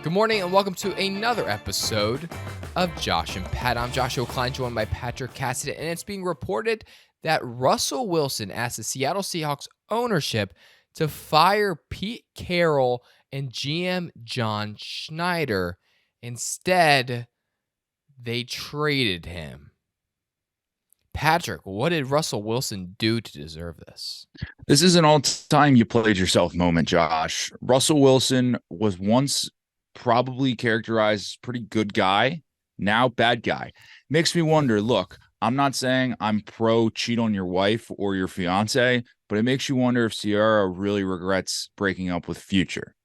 Good morning and welcome to another episode of Josh and Pat. I'm Joshua Klein, joined by Patrick Cassidy, and it's being reported that Russell Wilson asked the Seattle Seahawks ownership to fire Pete Carroll and GM John Schneider. Instead, they traded him. Patrick, what did Russell Wilson do to deserve this? This is an all-time you played yourself moment, Josh. Russell Wilson was once probably characterized as pretty good guy, now bad guy. Makes me wonder, look, I'm not saying I'm pro cheat on your wife or your fiance, but it makes you wonder if Sierra really regrets breaking up with Future.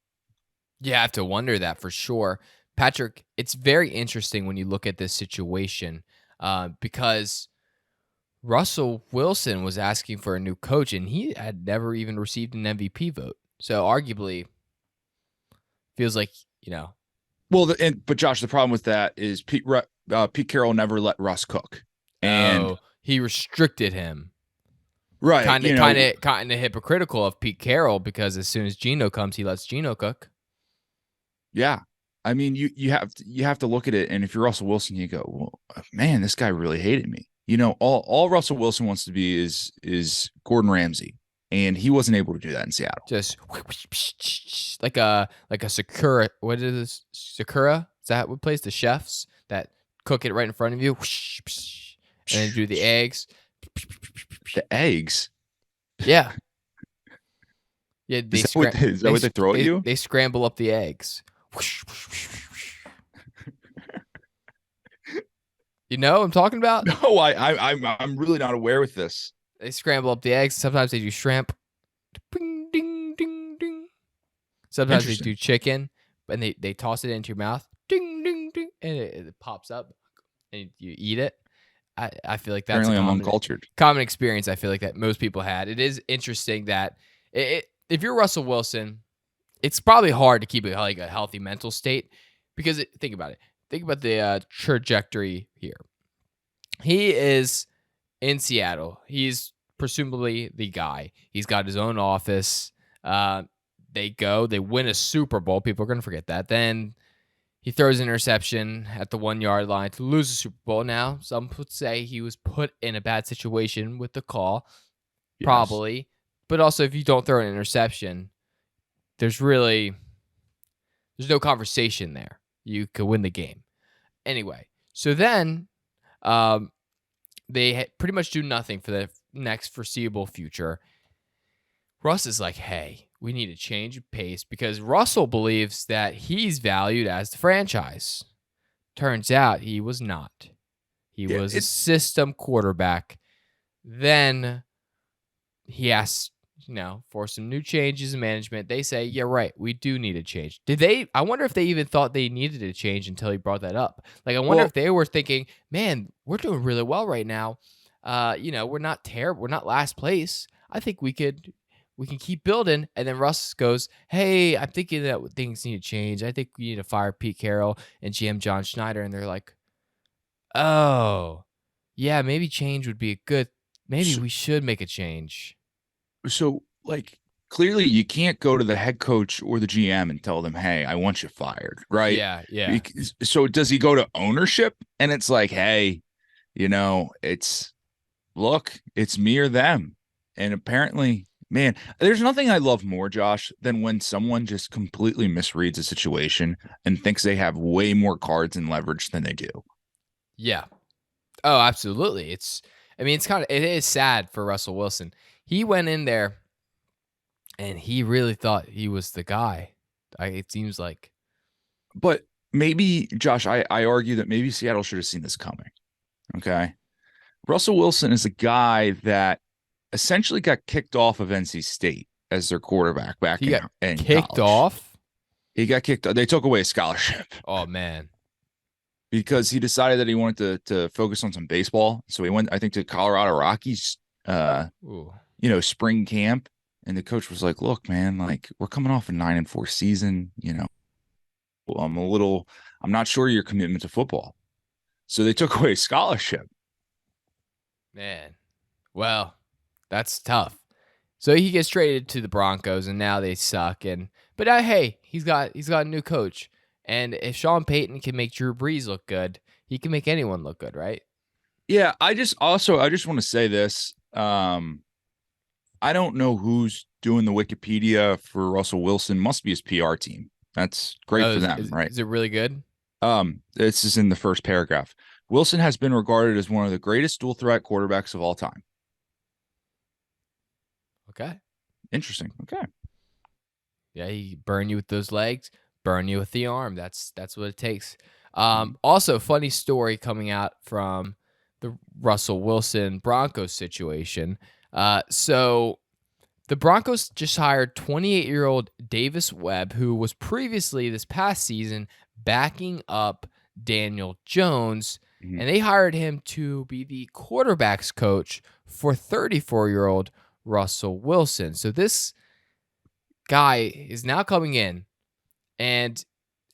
Yeah, I have to wonder that for sure. Patrick, it's very interesting when you look at this situation because Russell Wilson was asking for a new coach, and he had never even received an MVP vote. So arguably, feels like, Well, but Josh, the problem with that is Pete Carroll never let Russ cook, and he restricted him. Right, kind of hypocritical of Pete Carroll, because as soon as Geno comes, he lets Geno cook. Yeah, I mean, you have to look at it, and if you're Russell Wilson, you go, well, man, this guy really hated me. All Russell Wilson wants to be is Gordon Ramsay, and he wasn't able to do that in Seattle. Just like a Sakura. What is this? Sakura? Is that what plays the chefs that cook it right in front of you? And then do the eggs. The eggs? Yeah. Yeah. Is that what they throw at you? They scramble up the eggs. You know what I'm talking about? No, I'm really not aware with this. They scramble up the eggs. Sometimes they do shrimp. Ding, ding, ding, ding. Sometimes they do chicken, and they toss it into your mouth. Ding, ding, ding. And it pops up, and you eat it. I feel like that's apparently I'm uncultured. Common experience. I feel like that most people had. It is interesting that if you're Russell Wilson, it's probably hard to keep a healthy mental state, because think about it. Think about the trajectory here. He is in Seattle. He's presumably the guy. He's got his own office. They win a Super Bowl. People are going to forget that. Then he throws an interception at the 1 yard line to lose the Super Bowl. Now, some would say he was put in a bad situation with the call, probably. Yes. But also, if you don't throw an interception, there's no conversation there. You could win the game. Anyway, so then they pretty much do nothing for the next foreseeable future. Russ is like, hey, we need to change pace, because Russell believes that he's valued as the franchise. Turns out he was not. He was a system quarterback. Then he asks, for some new changes in management. They say, yeah, right, we do need a change. I wonder if they even thought they needed a change until he brought that up. I wonder if they were thinking, man, we're doing really well right now. We're not terrible. We're not last place. I think we can keep building. And then Russ goes, hey, I'm thinking that things need to change. I think we need to fire Pete Carroll and GM John Schneider. And they're like, oh, yeah, maybe change would be maybe we should make a change. So, clearly you can't go to the head coach or the GM and tell them, hey, I want you fired, right? Yeah. So does he go to ownership? And it's like, hey, it's me or them. And apparently, man, there's nothing I love more, Josh, than when someone just completely misreads a situation and thinks they have way more cards and leverage than they do. Yeah. Oh, absolutely. it is sad for Russell Wilson. He went in there and he really thought he was the guy. It seems like. But maybe, Josh, I argue that maybe Seattle should have seen this coming. Okay. Russell Wilson is a guy that essentially got kicked off of NC State as their quarterback back in kicked college. Off? He got kicked off. They took away a scholarship. Oh, man. Because he decided that he wanted to focus on some baseball. So he went, I think, to Colorado Rockies. Spring camp, and the coach was like, look, man, we're coming off a 9-4 season, I'm not sure your commitment to football. So they took away scholarship. Man. Well, that's tough. So he gets traded to the Broncos, and now they suck. But hey, he's got a new coach, And if Sean Payton can make Drew Brees look good, he can make anyone look good, right? Yeah, I just want to say this. I don't know who's doing the Wikipedia for Russell Wilson. Must be his PR team. That's great Oh, for is, them, is, right? is it really good? This is in the first paragraph. Wilson has been regarded as one of the greatest dual threat quarterbacks of all time. Okay. Interesting. Okay. Yeah, he burn you with those legs, burn you with the arm. That's what it takes. Mhm. Also, funny story coming out from the Russell Wilson Broncos situation. So the Broncos just hired 28-year-old Davis Webb, who was previously this past season backing up Daniel Jones, Mhm. and they hired him to be the quarterbacks coach for 34-year-old Russell Wilson. So this guy is now coming in, and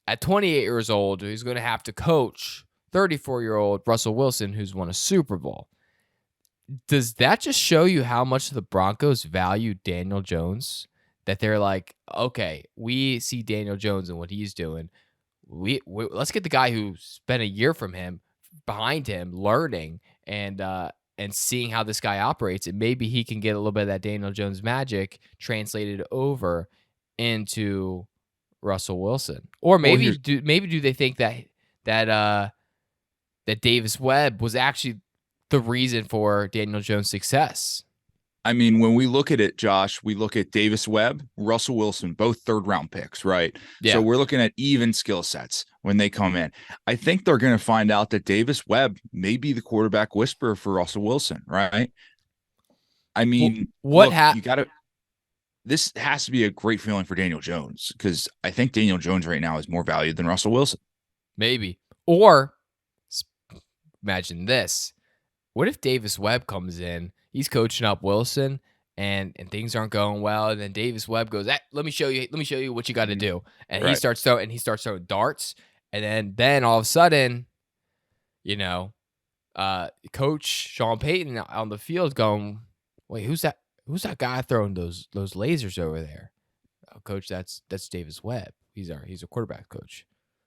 at 28 years old, he's going to have to coach 34-year-old Russell Wilson, who's won a Super Bowl. Does that just show you how much the Broncos value Daniel Jones? That they're like, okay, we see Daniel Jones and what he's doing. Let's get the guy who spent a year from him behind him, learning and seeing how this guy operates, and maybe he can get a little bit of that Daniel Jones magic translated over into Russell Wilson. Or Well, maybe do they think that that Davis Webb was actually the reason for Daniel Jones' success? I mean, when we look at it, Josh, we look at Davis Webb, Russell Wilson, both third round picks, right? So Yeah. we're looking at even skill sets when they come in. I think they're going to find out that Davis Webb may be the quarterback whisperer for Russell Wilson, right? I mean, What look, ha you got to, this has to be a great feeling for Daniel Jones because I think Daniel Jones right now is more valued than Russell Wilson. Maybe. Or imagine this. What if Davis Webb comes in, he's coaching up Wilson and things aren't going well, and then Davis Webb goes, let me show you what you got to Mhm. do. And Right. he starts throwing darts, and then all of a sudden, you know, coach Sean Payton on the field going, "Wait, who's that? Who's that guy throwing those lasers over there?" Oh, coach, that's Davis Webb. He's a quarterback coach.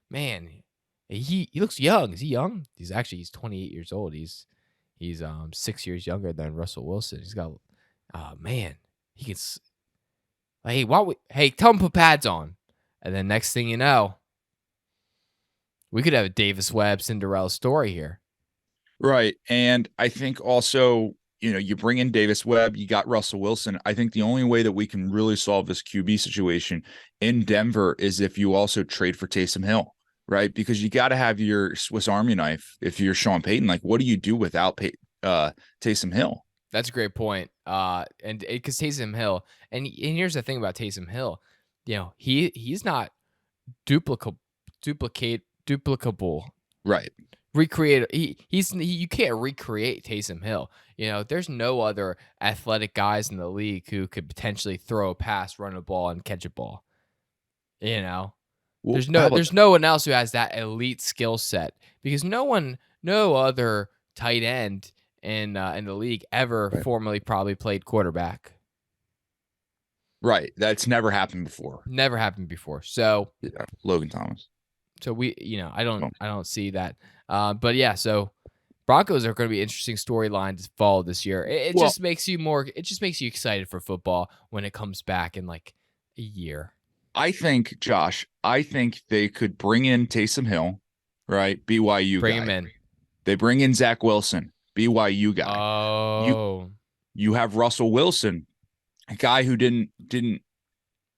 Man, he looks young. Is he young? He's 28 years old. He's 6 years younger than Russell Wilson. He's got oh man, he can. Hey, tell him to put pads on, and then next thing you know, we could have a Davis Webb Cinderella story here. Right. And I think also, you bring in Davis Webb, you got Russell Wilson. I think the only way that we can really solve this QB situation in Denver is if you also trade for Taysom Hill, right? Because you got to have your Swiss Army knife if you're Sean Payton. Like, what do you do without Taysom Hill? That's a great point. And because Taysom Hill, and here's the thing about Taysom Hill, he's not duplicable. Right. Recreate. You can't recreate Taysom Hill. There's no other athletic guys in the league who could potentially throw a pass, run a ball, and catch a ball. Well, There's no one else who has that elite skill set because no other tight end in the league ever Right. formerly probably played quarterback. Right. That's never happened before. Never happened before. So Yeah. Logan Thomas. I Oh. don't see that. But yeah, so Broncos are going to be an interesting storyline to follow this year. It Well, just makes you excited for football when it comes back in like a year. I think, Josh, they could bring in Taysom Hill, right? BYU Bring guy. him in. They bring in Zach Wilson, BYU guy. Oh, You have Russell Wilson, a guy who didn't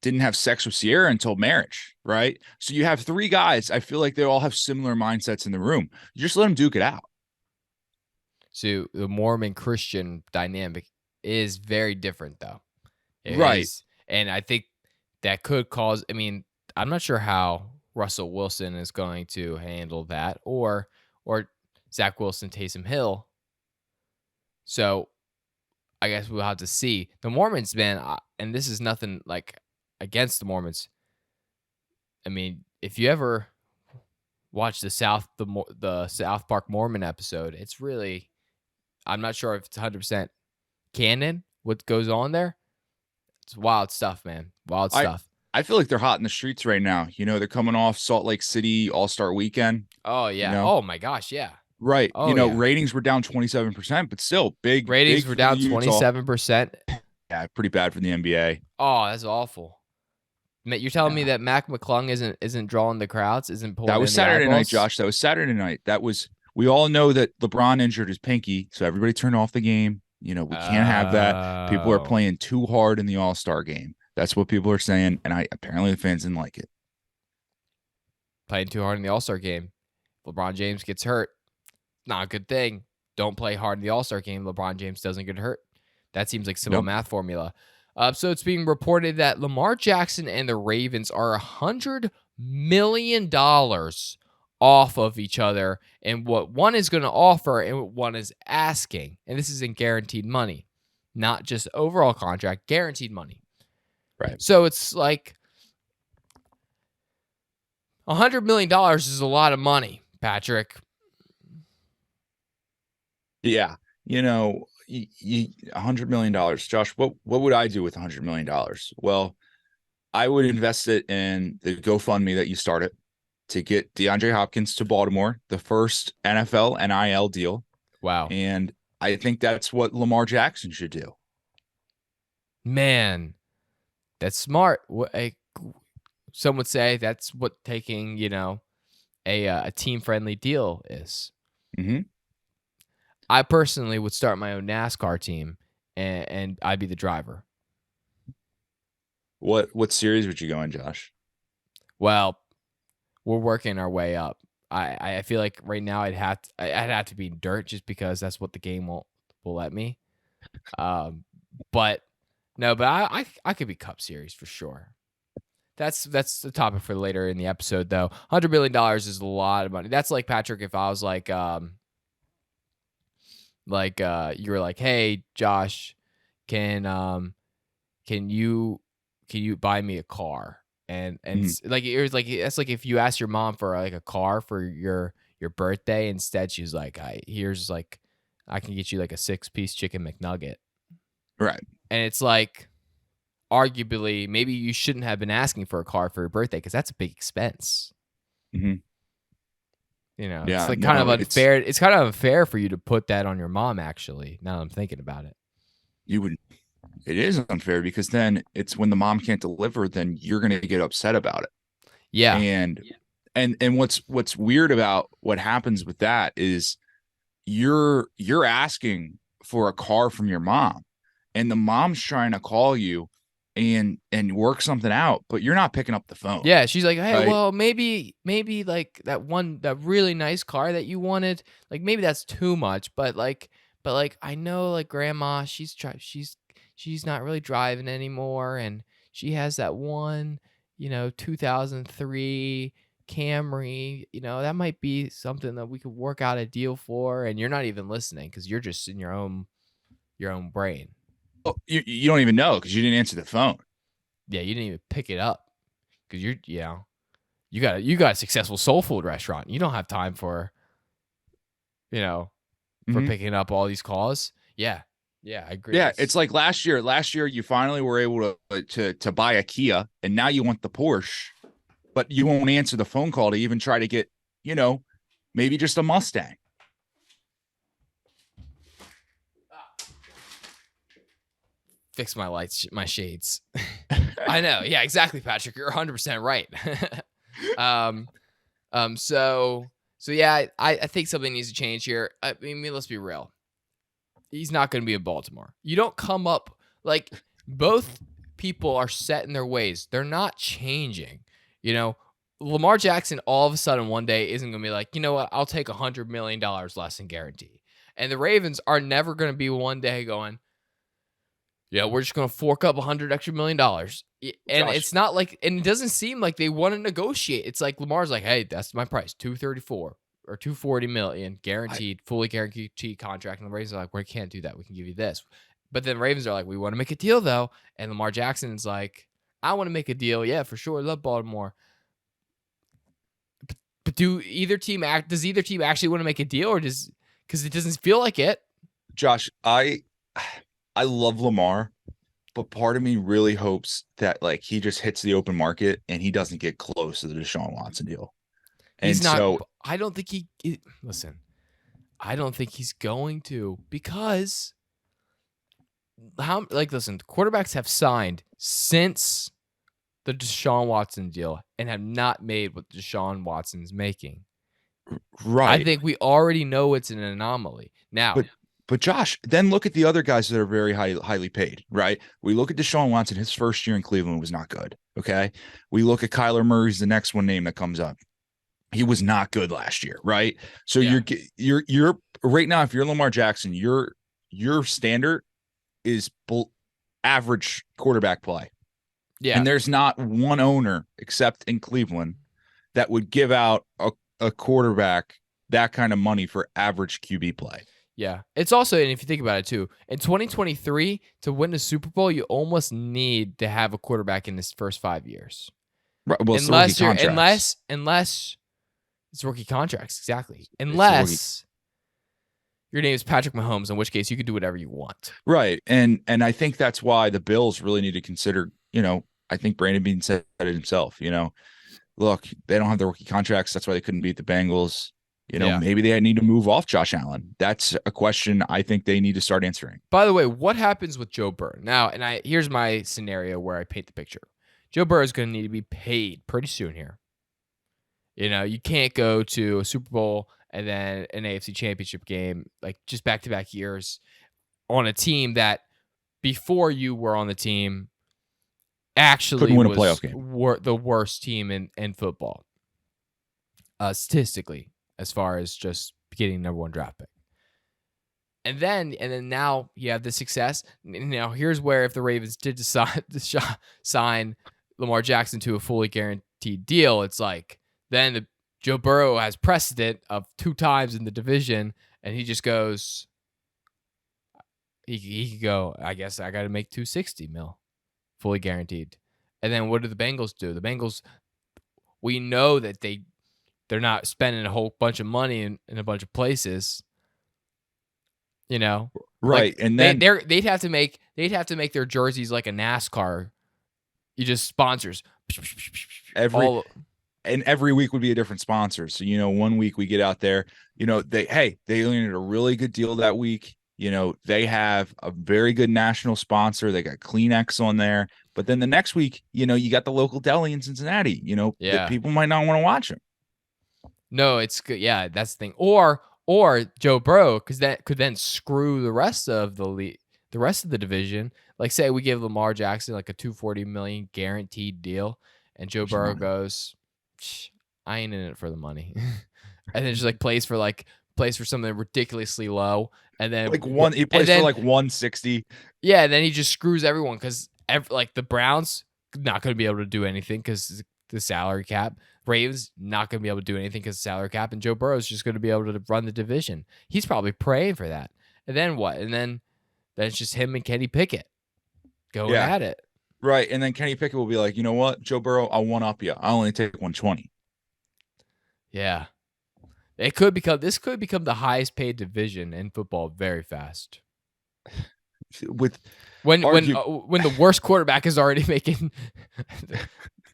have sex with Sierra until marriage, right? So you have three guys. I feel like they all have similar mindsets in the room. You just let them duke it out. so the Mormon Christian dynamic is very different, though. It Right. is, and I think that could cause. I mean, I'm not sure how Russell Wilson is going to handle that, or Zach Wilson, Taysom Hill. So I guess we'll have to see. The Mormons, man, and this is nothing like against the Mormons. I mean, if you ever watch the South Park Mormon episode, it's really, I'm not sure if it's 100% canon what goes on there. It's wild stuff, man. Wild I stuff. I feel like they're hot in the streets right now. They're coming off Salt Lake City All-Star Weekend. Oh yeah. You know, Oh my gosh, yeah. right? Oh yeah. Ratings were down 27%, but still big, Ratings big were for the down Utah. 27%. Yeah, pretty bad for the NBA. Oh, that's awful. You're telling me Yeah. that Mac McClung isn't drawing the crowds, isn't That pulling was in the Saturday night, eyeballs? Josh. That was Saturday night. We all know that LeBron injured his pinky, so everybody turned off the game. We can't have that. People are Oh, playing too hard in the All-Star game. That's what people are saying, and apparently the fans didn't like it. playing too hard in the All-Star game. LeBron James gets hurt. Not a good thing. Don't play hard in the All-Star game. LeBron James doesn't get hurt. That seems like simple Nope. math formula. So it's being reported that Lamar Jackson and the Ravens are $100 million off of each other and what one is going to offer and what one is asking. And this is in guaranteed money, not just overall contract, guaranteed money. Right. So it's like $100 million is a lot of money, Patrick. Yeah. $100 million. Josh, what would I do with $100 million? Well, I would invest it in the GoFundMe that you started to get DeAndre Hopkins to Baltimore, the first NFL NIL deal. Wow. And I think that's what Lamar Jackson should do. Man, that's smart. Some would say that's what taking, a team-friendly deal is. Mm-hmm. I personally would start my own NASCAR team, and I'd be the driver. What series would you go in, Josh? Well, we're working our way up. I feel like right now I'd have to be dirt just because that's what the game will let me. But I could be Cup Series for sure. That's the topic for later in the episode, though. $100 million is a lot of money. That's like, Patrick, if I was like you were like, hey Josh, can you buy me a car? And like it was like that's like if you ask your mom for like a car for your birthday, instead she's like, I can get you like a 6-piece chicken McNugget. Right. And it's like, arguably, maybe you shouldn't have been asking for a car for your birthday because that's a big expense. Mm-hmm. It's like kind of unfair. It's kind of unfair for you to put that on your mom, actually, now that I'm thinking about it. It is unfair because then it's when the mom can't deliver, then you're going to get upset about it. Yeah. And what's weird about what happens with that is you're asking for a car from your mom and the mom's trying to call you and work something out, but you're not picking up the phone. Yeah, she's like, hey, right? well, maybe like that really nice car that you wanted, like maybe that's too much, but I know like grandma, she's not really driving anymore, and she has that one, 2003 Camry, that might be something that we could work out a deal for, and you're not even listening because you're just in your own brain. Oh, you don't even know because you didn't answer the phone. Yeah, you didn't even pick it up because you got a successful soul food restaurant. You don't have time for picking up all these calls. Yeah, I agree. Yeah, it's like last year. Last year, you finally were able to buy a Kia, and now you want the Porsche, but you won't answer the phone call to even try to get maybe just a Mustang. Fix my lights, my shades. I know. Yeah, exactly, Patrick. You're 100% right. So yeah, I think something needs to change here. I mean, let's be real. He's not going to be in Baltimore. You don't come up like both people are set in their ways. They're not changing. Lamar Jackson all of a sudden one day isn't going to be like, you know what? I'll take $100 million less in guarantee. And the Ravens are never going to be one day going, yeah, we're just going to fork up $100 million. And It's not like, and it doesn't seem like they want to negotiate. It's like Lamar's like, hey, that's my price, $234 or $240 million guaranteed, fully guaranteed contract. And the Ravens are like, we can't do that. We can give you this. But then the Ravens are like, we want to make a deal though. And Lamar Jackson's like, I want to make a deal. Yeah, for sure. I love Baltimore. But does either team actually want to make a deal, or because it doesn't feel like it? Josh, I love Lamar, But part of me really hopes that like he just hits the open market and he doesn't get close to the Deshaun Watson deal. He's And not. so I don't think listen. I don't think he's going to because listen, quarterbacks have signed since the Deshaun Watson deal and have not made what Deshaun Watson's making. I right. think we already know it's an anomaly. Now, But Josh, then look at the other guys that are very highly paid, right? We look at Deshaun Watson, his first year in Cleveland was not good. Okay. We look at Kyler Murray's the next one name that comes up. He was not good last year, right? So yeah, you're right now, if you're Lamar Jackson, your standard is average quarterback play. yeah, And there's not one owner except in Cleveland that would give out a quarterback that kind of money for average QB play. yeah. It's also, and if you think about it too, in 2023 to win the Super Bowl, you almost need to have a quarterback in his first 5 years, Right. Well, it's the rookie unless you're contracts. unless it's rookie contracts, exactly. It's the rookie. Unless your name is Patrick Mahomes, in which case you can do whatever you want. Right. And I think that's why the Bills really need to consider, I think Brandon Beane said it himself, look, they don't have the rookie contracts. That's why they couldn't beat the Bengals. Yeah. Maybe they need to move off Josh Allen. That's a question I think they need to start answering. By the way, what happens with Joe Burrow? Now, here's my scenario where I paint the picture. Joe Burrow is going to need to be paid pretty soon here. You can't go to a Super Bowl and then an AFC Championship game, like just back-to-back years on a team that before you were on the team actually Couldn't win a was playoff game. the worst team in football, statistically, as far as just getting number one draft pick. And then now you have the success. Now here's where if the Ravens did decide to sign Lamar Jackson to a fully guaranteed deal, it's like then Joe Burrow has precedent of 2 times in the division, and he just goes, he could go, I guess I got to make $260 million, fully guaranteed. And then what do the Bengals do? The Bengals, we know that they're not spending a whole bunch of money in a bunch of places. Right. Like, and then they'd have to make their jerseys like a NASCAR. You just sponsors every week would be a different sponsor. So, 1 week we get out there, they landed a really good deal that week. They have a very good national sponsor. They got Kleenex on there. But then the next week, you got the local deli in Cincinnati, that people might not want to watch them. No, it's good. Yeah, that's the thing. Or Joe Burrow, because that could then screw the rest of the division. Like, say we give Lamar Jackson like a $240 million guaranteed deal, and Joe Burrow goes, I ain't in it for the money, and then just like plays for something ridiculously low, and then he plays for like 160. Yeah, and then he just screws everyone because like the Browns not going to be able to do anything because the salary cap. Ravens not going to be able to do anything because of salary cap, and Joe Burrow is just going to be able to run the division. He's probably praying for that. And then what? And then it's just him and Kenny Pickett going at it. Right. And then Kenny Pickett will be like, you know what, Joe Burrow, I'll one-up you. I'll only take 120. Yeah. This could become the highest paid division in football very fast. When the worst quarterback is already making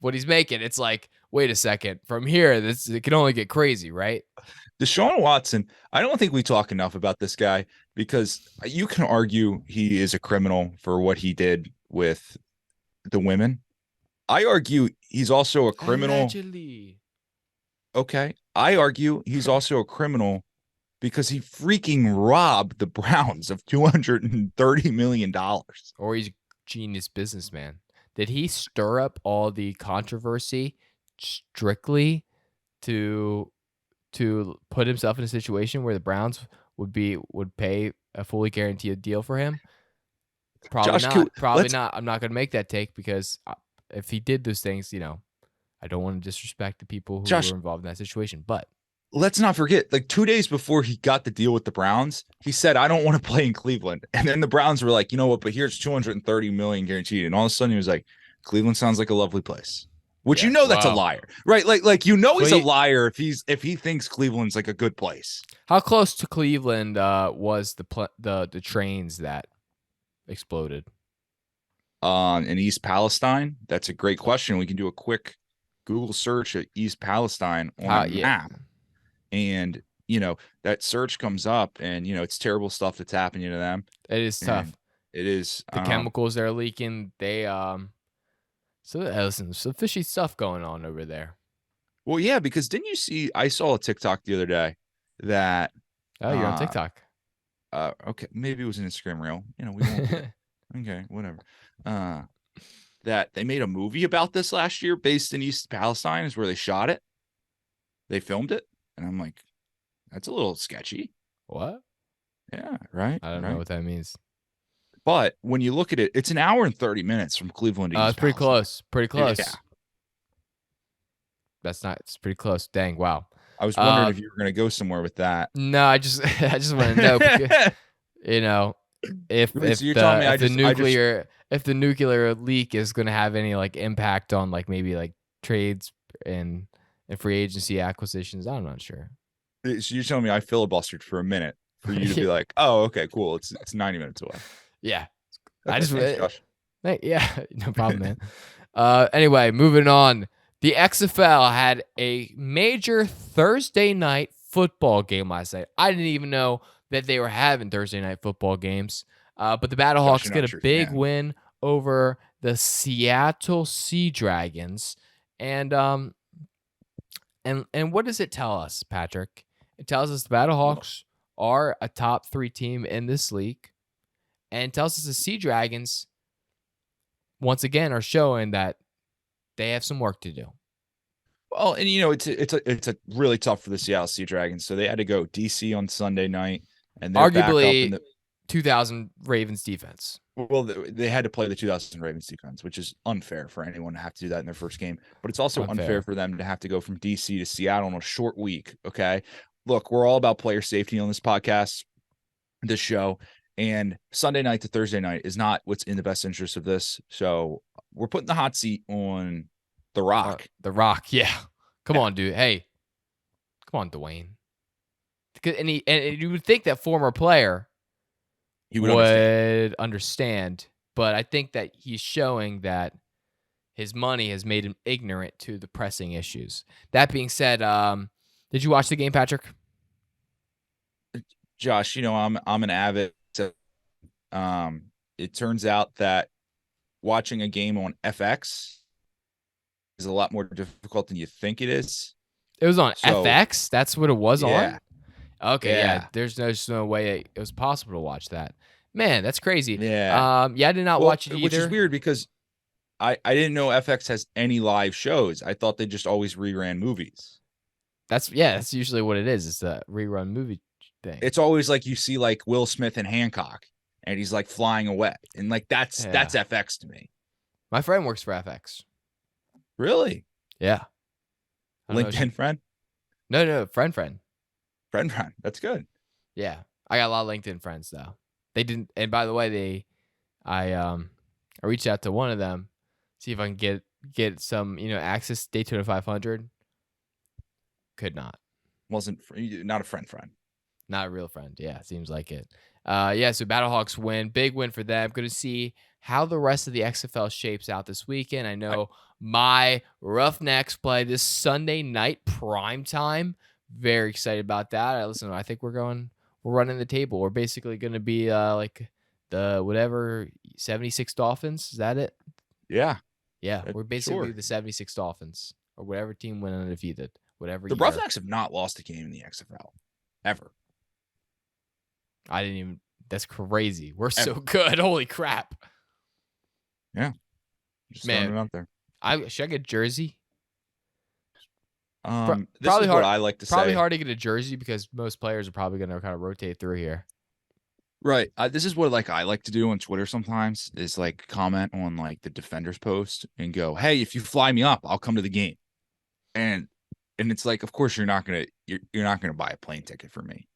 what he's making, it's like, wait a second. From here, it can only get crazy, right? Deshaun Watson, I don't think we talk enough about this guy because you can argue he is a criminal for what he did with the women. I argue he's also a criminal. Allegedly. Okay. I argue he's also a criminal because he freaking robbed the Browns of $230 million. Or he's a genius businessman. Did he stir up all the controversy strictly to put himself in a situation where the Browns would pay a fully guaranteed deal for him? Probably not. Probably not. I'm not going to make that take because if he did those things, I don't want to disrespect the people who were involved in that situation. But let's not forget, like 2 days before he got the deal with the Browns, he said, I don't want to play in Cleveland. And then the Browns were like, you know what, but here's $230 million guaranteed. And all of a sudden he was like, Cleveland sounds like a lovely place. Which that's a liar, right? Like he's a liar if he thinks Cleveland's like a good place. How close to Cleveland was the trains that exploded? in East Palestine? That's a great question. We can do a quick Google search at East Palestine on a Yeah, map, and that search comes up, and it's terrible stuff that's happening to them, it is and tough. it is. The chemicals they're leaking, so listen, some fishy stuff going on over there. Well, yeah, because didn't you see? I saw a TikTok the other day that Oh, you're on TikTok. okay, maybe it was an Instagram reel. We won't. Okay, whatever. That they made a movie about this last year based in East Palestine is where they shot it. They filmed it. And I'm like, that's a little sketchy. What? Yeah, right. I don't know Right. what that means. But when you look at it, it's an hour and 30 minutes from Cleveland to East It's pretty Palestine. close. Pretty close. Yeah. It's pretty close. Dang, wow. I was wondering if you were going to go somewhere with that. No, I just want to know because, if you're telling me if the nuclear leak is going to have any like impact on like maybe like trades and free agency acquisitions, I'm not sure. So you're telling me I filibustered for a minute for you to be like, oh, okay, cool. It's 90 minutes away. Yeah. Okay, I just thanks, Josh. yeah, no problem, man. Anyway, moving on. The XFL had a major Thursday night football game last night. I didn't even know that they were having Thursday night football games. But the Battlehawks get a big win over the Seattle Sea Dragons. And what does it tell us, Patrick? It tells us the Battlehawks are a top 3 team in this league. And it tells us the Sea Dragons, once again, are showing that they have some work to do. Well, and it's a really tough for the Seattle Sea Dragons. So they had to go DC on Sunday night, and they're arguably back up in the 2000 Ravens defense. Well, they had to play the 2000 Ravens defense, which is unfair for anyone to have to do that in their first game. But it's also unfair for them to have to go from DC to Seattle in a short week. Okay, look, we're all about player safety on this podcast, this show, and Sunday night to Thursday night is not what's in the best interest of this. So we're putting the hot seat on The Rock. The Rock, yeah. Come on, dude. Hey, come on, Dwayne. And you would think that former player he would understand, but I think that he's showing that his money has made him ignorant to the pressing issues. That being said, did you watch the game, Patrick? Josh, I'm an avid. It turns out that watching a game on FX is a lot more difficult than you think it is. It was on FX? That's what it was on? Okay, yeah. There's no way it was possible to watch that. Man, that's crazy. Yeah. I did not watch it either. Which is weird because I didn't know FX has any live shows. I thought they just always reran movies. That's usually what it is. It's a rerun movie thing. It's always like you see like Will Smith in Hancock and he's like flying away. And like that's FX to me. My friend works for FX. Really? Yeah. LinkedIn friend? No, friend. Friend. That's good. Yeah. I got a lot of LinkedIn friends though. They didn't, and by the way, I reached out to one of them, see if I can get some, access to Daytona 500. Could not. Wasn't not a friend. Not a real friend. Yeah, seems like it. So Battlehawks win. Big win for them. Going to see how the rest of the XFL shapes out this weekend. I know my Roughnecks play this Sunday night prime time. Very excited about that. Listen, I think we're running the table. We're basically going to be like the whatever 76 Dolphins. Is that it? Yeah. Yeah, we're basically the 76 Dolphins or whatever team went undefeated. Whatever. The Roughnecks have not lost a game in the XFL ever. That's crazy. We're so good. Holy crap. Yeah. Just throwing it out there. Should I get a jersey? This is what I like to say. Probably hard to get a jersey because most players are probably going to kind of rotate through here. Right. This is what I like to do on Twitter sometimes is like comment on like the Defenders post and go, hey, if you fly me up, I'll come to the game. And it's like, of course you're not gonna buy a plane ticket for me.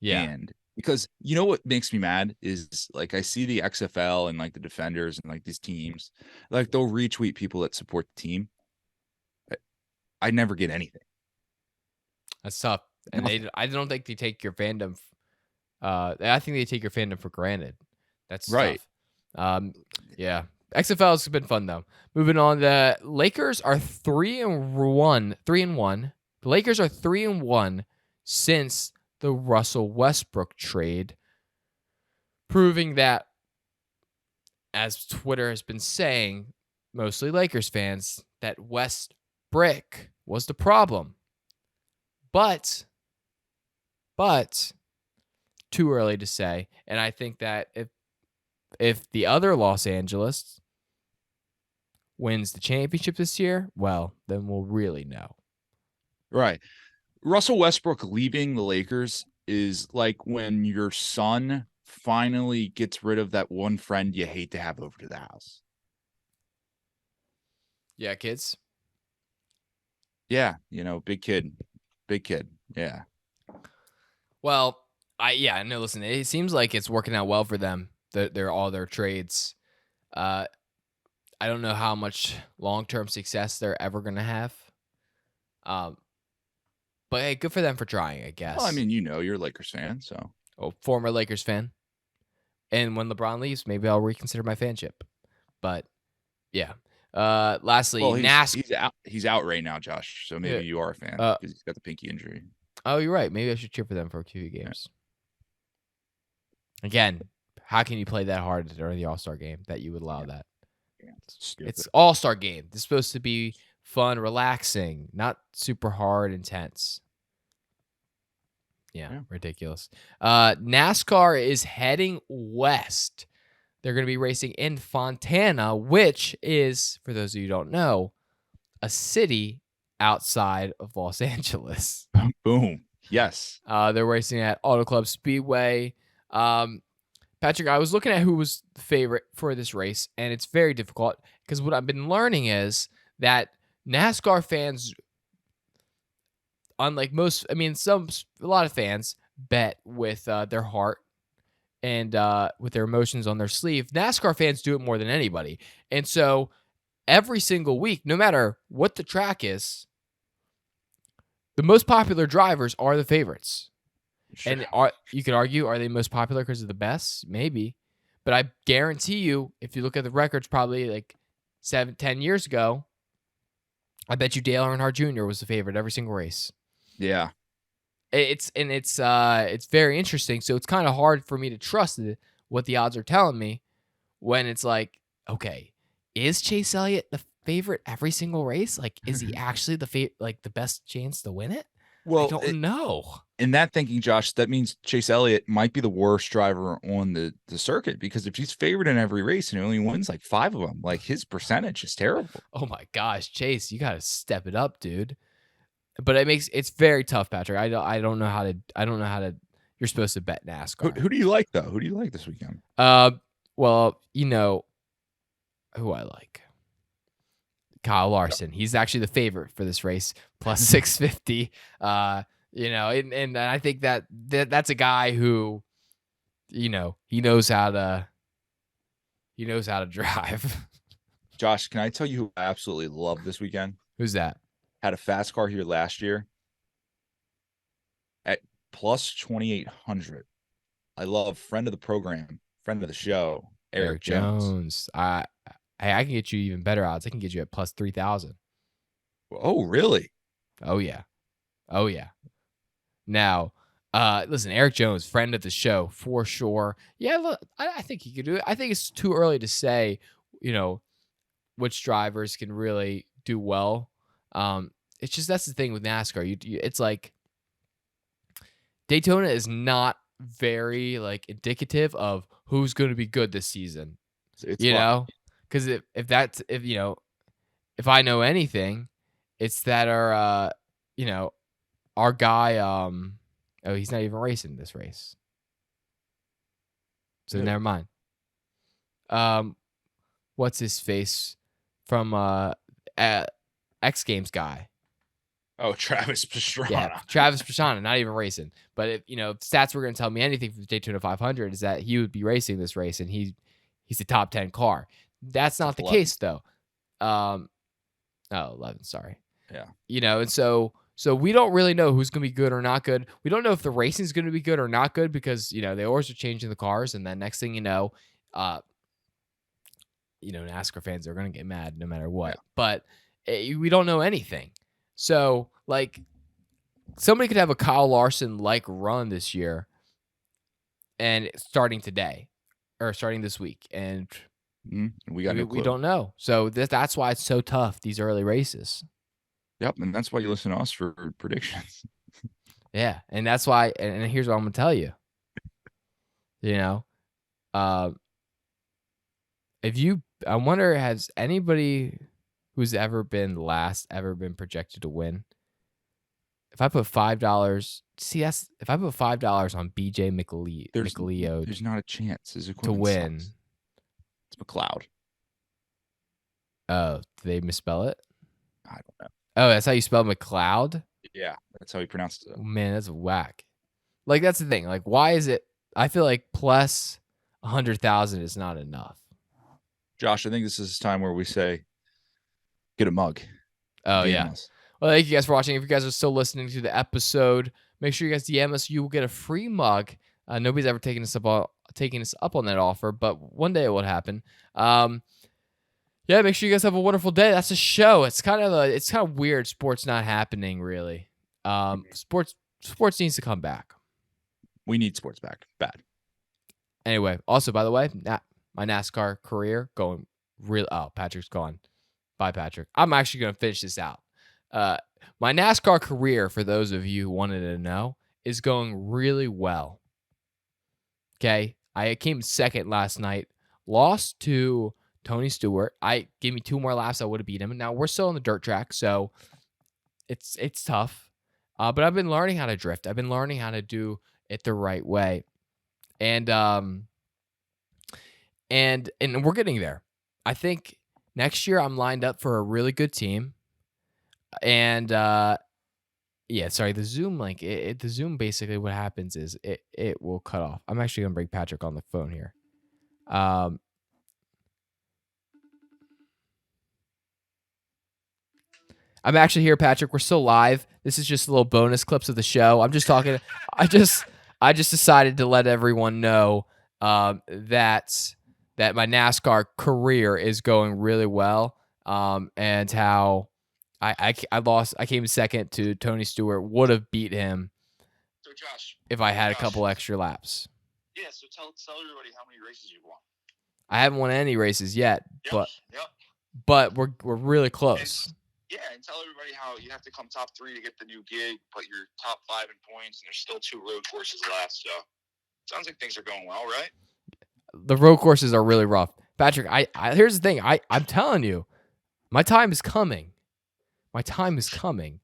Yeah. And because what makes me mad is like I see the XFL and like the Defenders and like these teams, like they'll retweet people that support the team. I never get anything. That's tough. And I don't think they take your fandom. I think they take your fandom for granted. That's right. Tough. Yeah. XFL has been fun though. Moving on, the Lakers are 3-1. 3-1. The Lakers are 3-1 since the Russell Westbrook trade, proving that, as Twitter has been saying, mostly Lakers fans, that Westbrook was the problem. But too early to say. And I think that if the other Los Angeles wins the championship this year, well, then we'll really know. Right. Russell Westbrook leaving the Lakers is like when your son finally gets rid of that one friend you hate to have over to the house. Yeah, kids. Yeah, big kid. Yeah. Well, no, listen, it seems like it's working out well for them. All their trades. I don't know how much long-term success they're ever going to have. But hey, good for them for trying, I guess. Well, I mean, you're a Lakers fan, so. Oh, former Lakers fan. And when LeBron leaves, maybe I'll reconsider my fanship. But yeah. Lastly, he's out right now, Josh. So maybe you are a fan because he's got the pinky injury. Oh, you're right. Maybe I should cheer for them for a few games. Yeah. Again, how can you play that hard during the All-Star game that you would allow that? It's All-Star game. It's supposed to be fun, relaxing, not super hard, intense. Yeah. Ridiculous. NASCAR is heading west. They're going to be racing in Fontana, which is, for those of you who don't know, a city outside of Los Angeles. Boom. Yes. They're racing at Auto Club Speedway. Patrick, I was looking at who was the favorite for this race, and it's very difficult because what I've been learning is that NASCAR fans, unlike most, a lot of fans bet with their heart and with their emotions on their sleeve. NASCAR fans do it more than anybody. And so every single week, no matter what the track is, the most popular drivers are the favorites. Sure. And you could argue, are they most popular because of the best? Maybe. But I guarantee you, if you look at the records probably like 7-10 years ago, I bet you Dale Earnhardt Jr. was the favorite every single race. Yeah. It's very interesting. So it's kind of hard for me to trust what the odds are telling me when it's like, okay, is Chase Elliott the favorite every single race? Like, is he actually the best chance to win it? Well, I don't know. In that thinking, Josh, that means Chase Elliott might be the worst driver on the circuit, because if he's favored in every race and he only wins like 5 of them, like his percentage is terrible. Oh my gosh, Chase, you got to step it up, dude. But it's very tough, Patrick. I don't know how to. You're supposed to bet NASCAR. Who do you like though? Who do you like this weekend? Well, you know who I like. Kyle Larson. He's actually the favorite for this race, plus 650. And I think that's a guy who, he knows how to drive. Josh, can I tell you who I absolutely love this weekend? Who's that? Had a fast car here last year at plus 2,800. I love friend of the program, friend of the show, Eric Jones. I can get you even better odds. I can get you at plus 3,000. Oh, really? Oh, yeah. Now, listen, Eric Jones, friend of the show, for sure. Yeah, look, I think he could do it. I think it's too early to say, which drivers can really do well. It's just, that's the thing with NASCAR. It's like Daytona is not very like indicative of who's going to be good this season. Because if I know anything, it's that our guy, he's not even racing this race. So never mind. What's his face from X Games guy? Oh, Travis Pastrana. Yeah, Travis Pastrana, not even racing. But if stats were going to tell me anything from the Daytona 500 is that he would be racing this race, and he's a top 10 car. That's not the case though. 11, sorry. Yeah. And so we don't really know who's going to be good or not good. We don't know if the racing is going to be good or not good because, they always are changing the cars. And then next thing you know, NASCAR fans are going to get mad no matter what. Yeah. But we don't know anything. So, like, somebody could have a Kyle Larson-like run this year and starting today or starting this week. And we got no clue. We don't know. So that's why it's so tough, these early races. Yep, and that's why you listen to us for predictions. Yeah, and that's why, and here's what I'm going to tell you. I wonder, has anybody who's ever been last ever been projected to win? If I put $5, if I put $5 on BJ McLeod, there's not a chance to win. Sucks. It's McLeod. Oh, did they misspell it? I don't know. Oh, that's how you spell McLeod? Yeah, that's how he pronounced it. Oh, man, that's whack. Like, that's the thing. Like, why is it? I feel like plus 100,000 is not enough. Josh, I think this is the time where we say, get a mug. Oh, DM us. Well, thank you guys for watching. If you guys are still listening to the episode, make sure you guys DM us. You will get a free mug. Nobody's ever taken us up on that offer, but one day it will happen. Yeah, make sure you guys have a wonderful day. That's a show. It's kind of weird. Sports not happening really. Sports needs to come back. We need sports back bad. Anyway, also by the way, my NASCAR career going real. Oh, Patrick's gone. Bye, Patrick. I'm actually going to finish this out. My NASCAR career, for those of you who wanted to know, is going really well. Okay, I came second last night. Lost to Tony Stewart. Gave me 2 more laps, I would have beat him. Now we're still on the dirt track, so it's tough. But I've been learning how to drift. I've been learning how to do it the right way, and we're getting there. I think next year I'm lined up for a really good team. And yeah, sorry, the Zoom link. The Zoom basically what happens is it will cut off. I'm actually gonna bring Patrick on the phone here. I'm actually here, Patrick. We're still live. This is just a little bonus clips of the show. I'm just talking. I just decided to let everyone know that my NASCAR career is going really well. And how I lost. I came second to Tony Stewart. Would have beat him. So Josh, if I had a couple extra laps. Yeah. So tell everybody how many races you won. I haven't won any races yet, but we're really close. And tell everybody how you have to come top 3 to get the new gig, but you're top 5 in points, and there's still 2 road courses left. So sounds like things are going well, right? The road courses are really rough, Patrick. Here's the thing. I'm telling you, my time is coming. My time is coming.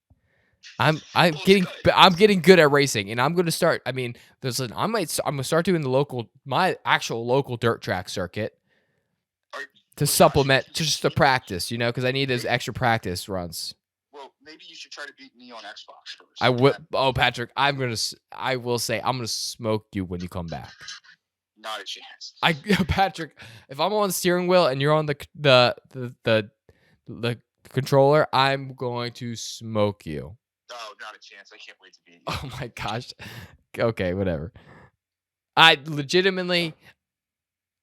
I'm getting good at racing, and I'm going to start. I mean, I'm going to start doing my actual local dirt track circuit to supplement, just to practice, because I need those extra practice runs. Well, maybe you should try to beat me on Xbox first. I will. Oh, Patrick, I will say I'm going to smoke you when you come back. Not a chance. Patrick, if I'm on the steering wheel and you're on the controller, I'm going to smoke you. Oh, not a chance. I can't wait to beat you. Oh my gosh. Okay, whatever. I legitimately,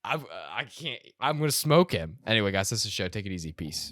I can't. I'm gonna smoke him. Anyway, guys, this is the show. Take it easy. Peace.